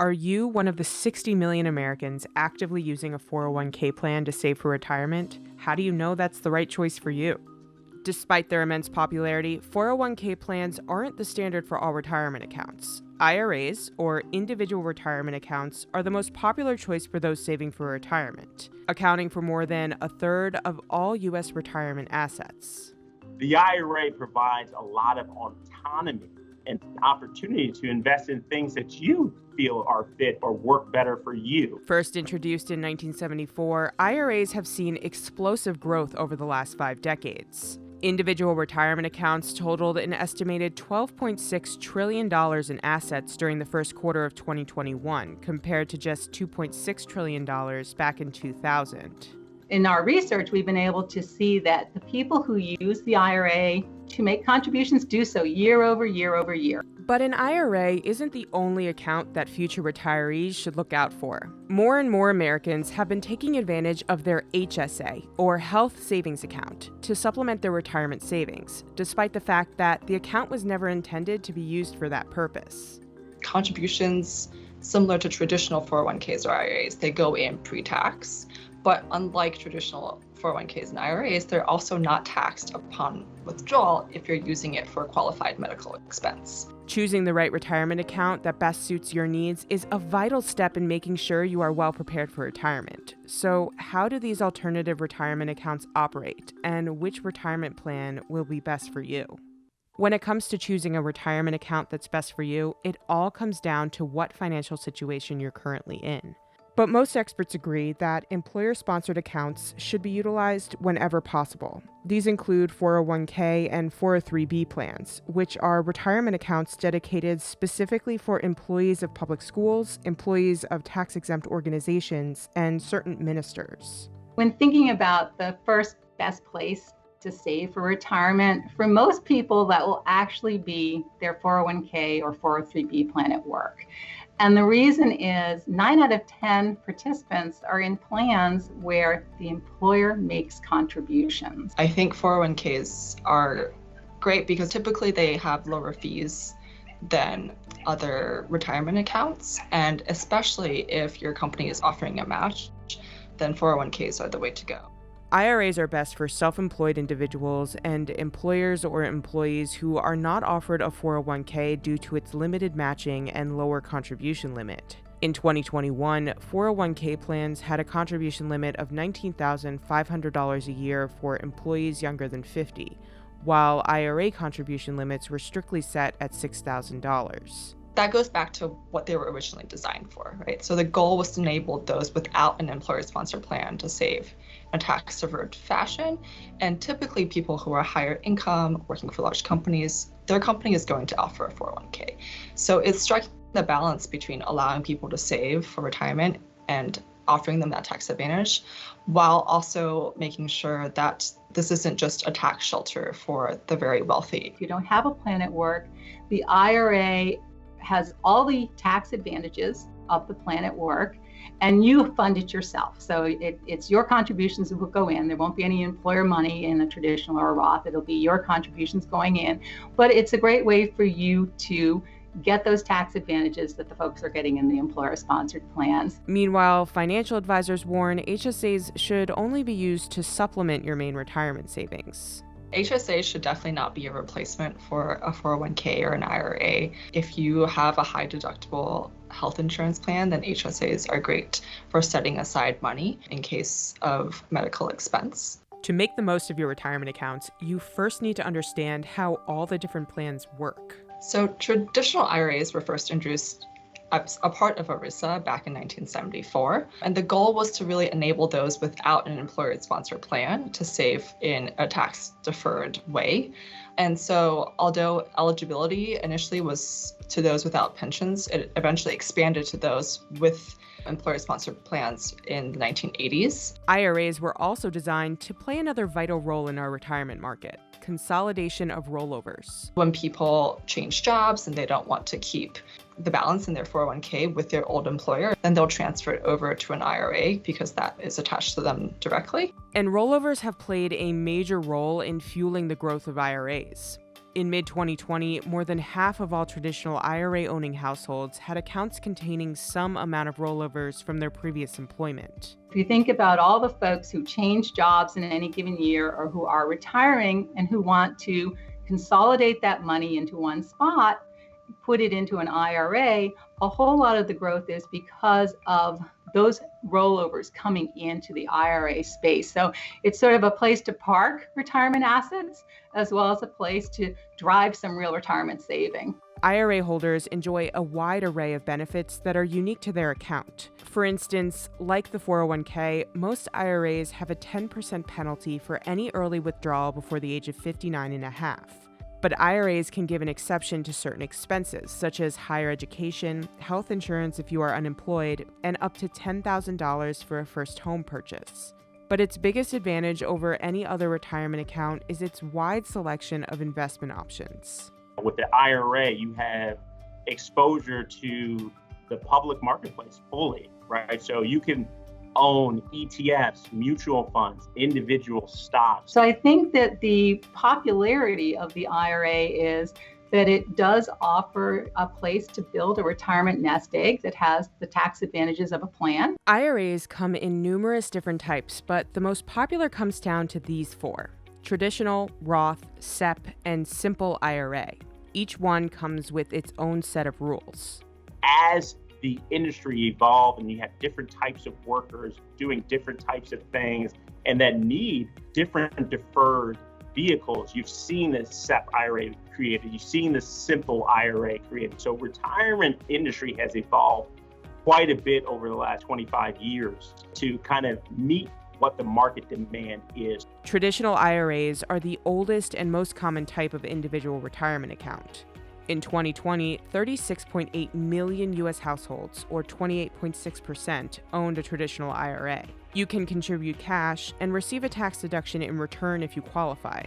Are you one of the 60 million Americans actively using a 401k plan to save for retirement? How do you know that's the right choice for you? Despite their immense popularity, 401k plans aren't the standard for all retirement accounts. IRAs, or individual retirement accounts, are the most popular choice for those saving for retirement, accounting for more than a third of all U.S. retirement assets. The IRA provides a lot of autonomy and opportunity to invest in things that you feel are fit or work better for you. First introduced in 1974, IRAs have seen explosive growth over the last 5 decades. Individual retirement accounts totaled an estimated $12.6 trillion in assets during the first quarter of 2021, compared to just $2.6 trillion back in 2000. In our research, we've been able to see that the people who use the IRA to make contributions do so year over year over year. But an IRA isn't the only account that future retirees should look out for. More and more Americans have been taking advantage of their HSA, or health savings account, to supplement their retirement savings, despite the fact that the account was never intended to be used for that purpose. Contributions similar to traditional 401ks or IRAs, they go in pre-tax. But unlike traditional 401ks and IRAs, they're also not taxed upon withdrawal if you're using it for a qualified medical expense. Choosing the right retirement account that best suits your needs is a vital step in making sure you are well prepared for retirement. So, how do these alternative retirement accounts operate, and which retirement plan will be best for you? When it comes to choosing a retirement account that's best for you, it all comes down to what financial situation you're currently in. But most experts agree that employer-sponsored accounts should be utilized whenever possible. These include 401k and 403b plans, which are retirement accounts dedicated specifically for employees of public schools, employees of tax-exempt organizations, and certain ministers. When thinking about the first best place to save for retirement, for most people that will actually be their 401k or 403b plan at work. And the reason is 9 out of 10 participants are in plans where the employer makes contributions. I think 401ks are great because typically they have lower fees than other retirement accounts. And especially if your company is offering a match, then 401ks are the way to go. IRAs are best for self-employed individuals and employers or employees who are not offered a 401k due to its limited matching and lower contribution limit. In 2021, 401k plans had a contribution limit of $19,500 a year for employees younger than 50, while IRA contribution limits were strictly set at $6,000. That goes back to what they were originally designed for, right? So the goal was to enable those without an employer-sponsored plan to save in a tax-deferred fashion. And typically people who are higher income, working for large companies, their company is going to offer a 401k. So it's striking the balance between allowing people to save for retirement and offering them that tax advantage, while also making sure that this isn't just a tax shelter for the very wealthy. If you don't have a plan at work, the IRA has all the tax advantages of the plan at work, and you fund it yourself. So it's your contributions that will go in. There won't be any employer money in a traditional or a Roth. It'll be your contributions going in. But it's a great way for you to get those tax advantages that the folks are getting in the employer-sponsored plans. Meanwhile, financial advisors warn HSAs should only be used to supplement your main retirement savings. HSAs should definitely not be a replacement for a 401k or an IRA. If you have a high deductible health insurance plan, then HSAs are great for setting aside money in case of medical expense. To make the most of your retirement accounts, you first need to understand how all the different plans work. So traditional IRAs were first introduced as a part of ERISA back in 1974. And the goal was to really enable those without an employer-sponsored plan to save in a tax-deferred way. And so although eligibility initially was to those without pensions, it eventually expanded to those with employer-sponsored plans in the 1980s. IRAs were also designed to play another vital role in our retirement market: consolidation of rollovers. When people change jobs and they don't want to keep the balance in their 401k with their old employer, then they'll transfer it over to an IRA because that is attached to them directly. And rollovers have played a major role in fueling the growth of IRAs. In mid-2020, more than half of all traditional IRA-owning households had accounts containing some amount of rollovers from their previous employment. If you think about all the folks who change jobs in any given year or who are retiring and who want to consolidate that money into one spot, put it into an IRA, a whole lot of the growth is because of those rollovers coming into the IRA space. So it's sort of a place to park retirement assets as well as a place to drive some real retirement saving. IRA holders enjoy a wide array of benefits that are unique to their account. For instance, like the 401k, most IRAs have a 10% penalty for any early withdrawal before the age of 59 and a half. But IRAs can give an exception to certain expenses, such as higher education, health insurance if you are unemployed, and up to $10,000 for a first home purchase. But its biggest advantage over any other retirement account is its wide selection of investment options. With the IRA, you have exposure to the public marketplace fully, right? So you can own ETFs, mutual funds, individual stocks. So I think that the popularity of the IRA is that it does offer a place to build a retirement nest egg that has the tax advantages of a plan. IRAs come in numerous different types, but the most popular comes down to these four: traditional, Roth, SEP, and simple IRA. Each one comes with its own set of rules. As the industry evolved and you have different types of workers doing different types of things and that need different deferred vehicles, you've seen the SEP IRA created, you've seen the simple IRA created. So retirement industry has evolved quite a bit over the last 25 years to kind of meet what the market demand is. Traditional IRAs are the oldest and most common type of individual retirement account. In 2020, 36.8 million U.S. households, or 28.6%, owned a traditional IRA. You can contribute cash and receive a tax deduction in return if you qualify.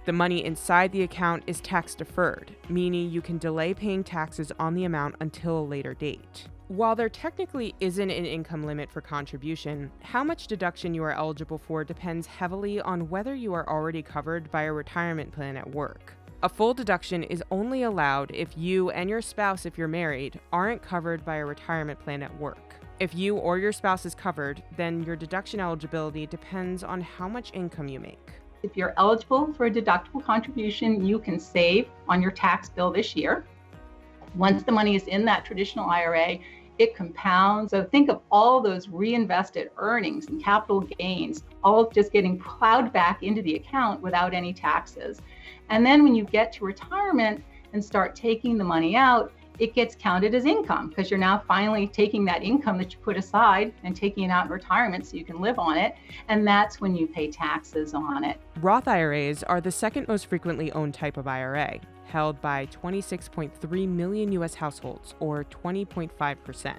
The money inside the account is tax deferred, meaning you can delay paying taxes on the amount until a later date. While there technically isn't an income limit for contribution, how much deduction you are eligible for depends heavily on whether you are already covered by a retirement plan at work. A full deduction is only allowed if you and your spouse, if you're married, aren't covered by a retirement plan at work. If you or your spouse is covered, then your deduction eligibility depends on how much income you make. If you're eligible for a deductible contribution, you can save on your tax bill this year. Once the money is in that traditional IRA, it compounds. So think of all those reinvested earnings and capital gains, all just getting plowed back into the account without any taxes. And then when you get to retirement and start taking the money out, it gets counted as income because you're now finally taking that income that you put aside and taking it out in retirement so you can live on it. And that's when you pay taxes on it. Roth IRAs are the second most frequently owned type of IRA, held by 26.3 million U.S. households, or 20.5%.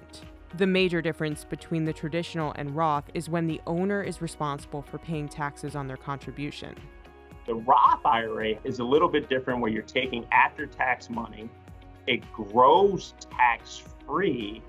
The major difference between the traditional and Roth is when the owner is responsible for paying taxes on their contribution. The Roth IRA is a little bit different where you're taking after-tax money, it grows tax-free,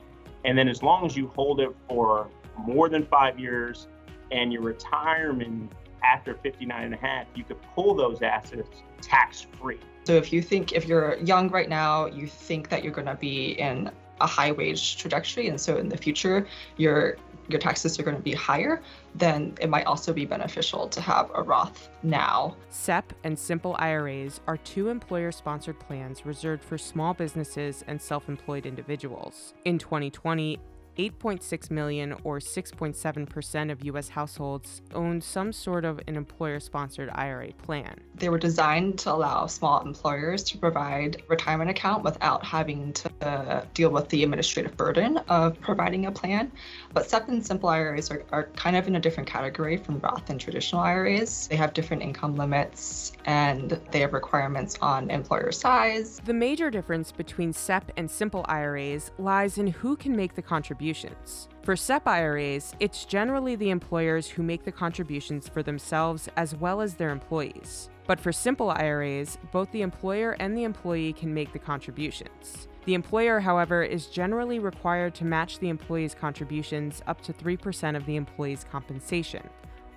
and then as long as you hold it for more than 5 years and your retirement after 59 and a half, you could pull those assets tax-free. So if you're young right now, you think that you're going to be in a high wage trajectory, and so in the future your taxes are going to be higher, then it might also be beneficial to have a Roth now. SEP and simple IRAs are two employer-sponsored plans reserved for small businesses and self-employed individuals. In 2020, 8.6 million, or 6.7% of U.S. households, owned some sort of an employer-sponsored IRA plan. They were designed to allow small employers to provide retirement account without having to deal with the administrative burden of providing a plan. But SEP and simple IRAs are kind of in a different category from Roth and traditional IRAs. They have different income limits and they have requirements on employer size. The major difference between SEP and simple IRAs lies in who can make the contributions. For SEP IRAs, it's generally the employers who make the contributions for themselves as well as their employees. But for simple IRAs, both the employer and the employee can make the contributions. The employer, however, is generally required to match the employee's contributions up to 3% of the employee's compensation,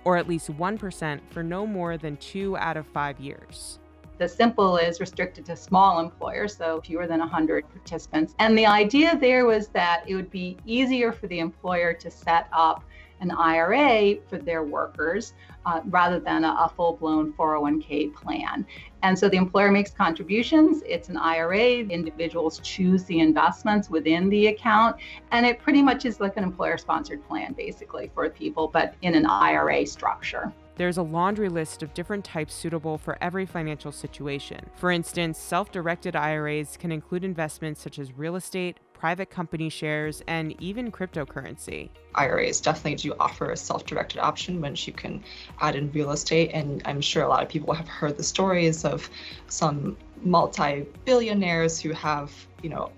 or at least 1% for no more than 2 out of 5 years. The simple is restricted to small employers, so fewer than 100 participants. And the idea there was that it would be easier for the employer to set up an IRA for their workers rather than a full-blown 401k plan. And so the employer makes contributions. It's an IRA. Individuals choose the investments within the account. And it pretty much is like an employer-sponsored plan, basically, for people, but in an IRA structure. There's a laundry list of different types suitable for every financial situation. For instance, self-directed IRAs can include investments such as real estate, private company shares, and even cryptocurrency. IRAs definitely do offer a self-directed option once you can add in real estate. And I'm sure a lot of people have heard the stories of some multi-billionaires who have,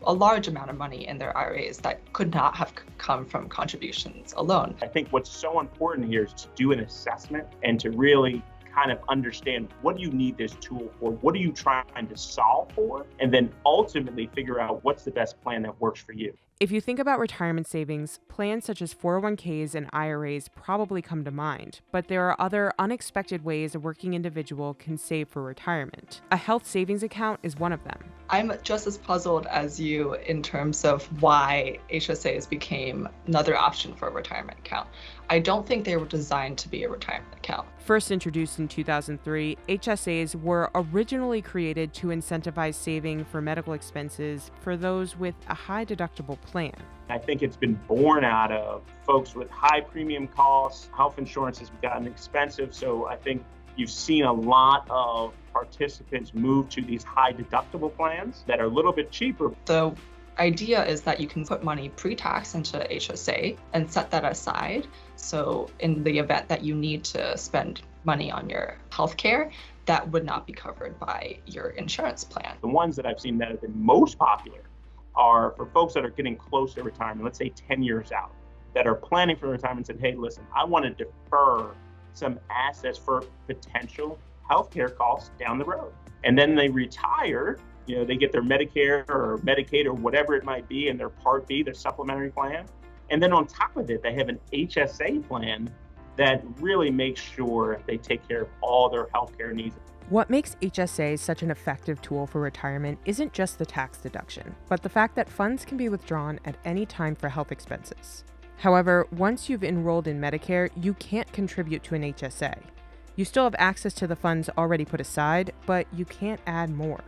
a large amount of money in their IRAs that could not have come from contributions alone. I think what's so important here is to do an assessment and to really kind of understand what do you need this tool for, what are you trying to solve for, and then ultimately figure out what's the best plan that works for you. If you think about retirement savings, plans such as 401ks and IRAs probably come to mind, but there are other unexpected ways a working individual can save for retirement. A health savings account is one of them. I'm just as puzzled as you in terms of why HSAs became another option for a retirement account. I don't think they were designed to be a retirement account. First introduced in 2003, HSAs were originally created to incentivize saving for medical expenses for those with a high deductible plan. I think it's been born out of folks with high premium costs. Health insurance has gotten expensive, so I think you've seen a lot of participants move to these high deductible plans that are a little bit cheaper. The idea is that you can put money pre-tax into HSA and set that aside. So in the event that you need to spend money on your healthcare, that would not be covered by your insurance plan. The ones that I've seen that have been most popular are for folks that are getting close to retirement, let's say 10 years out, that are planning for retirement and said, hey, listen, I want to defer some assets for potential healthcare costs down the road. And then they retire, they get their Medicare or Medicaid or whatever it might be in their Part B, their supplementary plan. And then on top of it, they have an HSA plan that really makes sure they take care of all their healthcare needs. What makes HSA such an effective tool for retirement isn't just the tax deduction, but the fact that funds can be withdrawn at any time for health expenses. However, once you've enrolled in Medicare, you can't contribute to an HSA. You still have access to the funds already put aside, but you can't add more.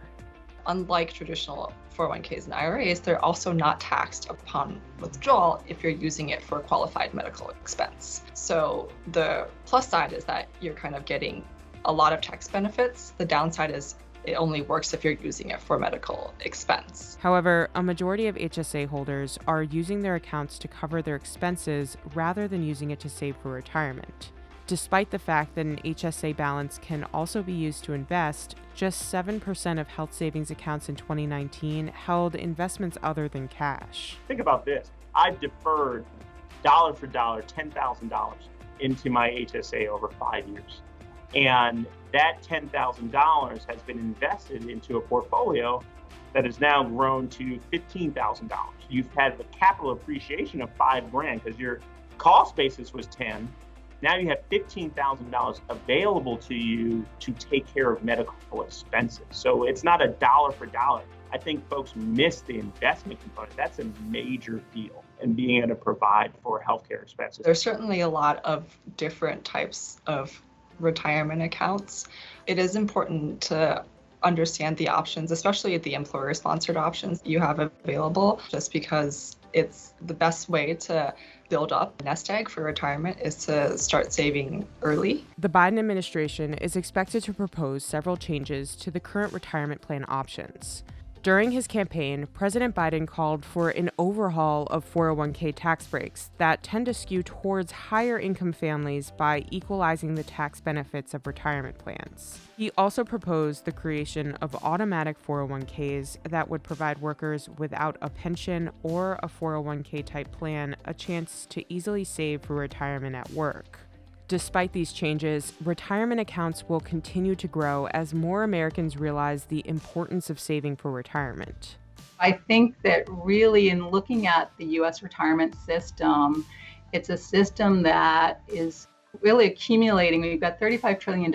Unlike traditional 401ks and IRAs, they're also not taxed upon withdrawal if you're using it for a qualified medical expense. So the plus side is that you're kind of getting a lot of tax benefits. The downside is it only works if you're using it for medical expense. However, a majority of HSA holders are using their accounts to cover their expenses rather than using it to save for retirement. Despite the fact that an HSA balance can also be used to invest, just 7% of health savings accounts in 2019 held investments other than cash. Think about this. I've deferred dollar for dollar $10,000 into my HSA over 5 years. And that $10,000 has been invested into a portfolio that has now grown to $15,000. You've had the capital appreciation of $5,000 because your cost basis was 10. Now you have $15,000 available to you to take care of medical expenses. So it's not a dollar for dollar. I think folks miss the investment component. That's a major deal in being able to provide for healthcare expenses. There's certainly a lot of different types of retirement accounts. It is important to understand the options, especially the employer-sponsored options you have available, just because it's the best way to build up a nest egg for retirement is to start saving early. The Biden administration is expected to propose several changes to the current retirement plan options. During his campaign, President Biden called for an overhaul of 401k tax breaks that tend to skew towards higher income families by equalizing the tax benefits of retirement plans. He also proposed the creation of automatic 401ks that would provide workers without a pension or a 401k type plan a chance to easily save for retirement at work. Despite these changes, retirement accounts will continue to grow as more Americans realize the importance of saving for retirement. I think that really in looking at the U.S. retirement system, it's a system that is really accumulating. We've got $35 trillion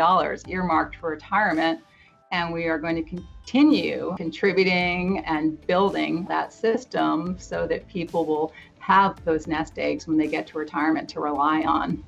earmarked for retirement, and we are going to continue contributing and building that system so that people will have those nest eggs when they get to retirement to rely on.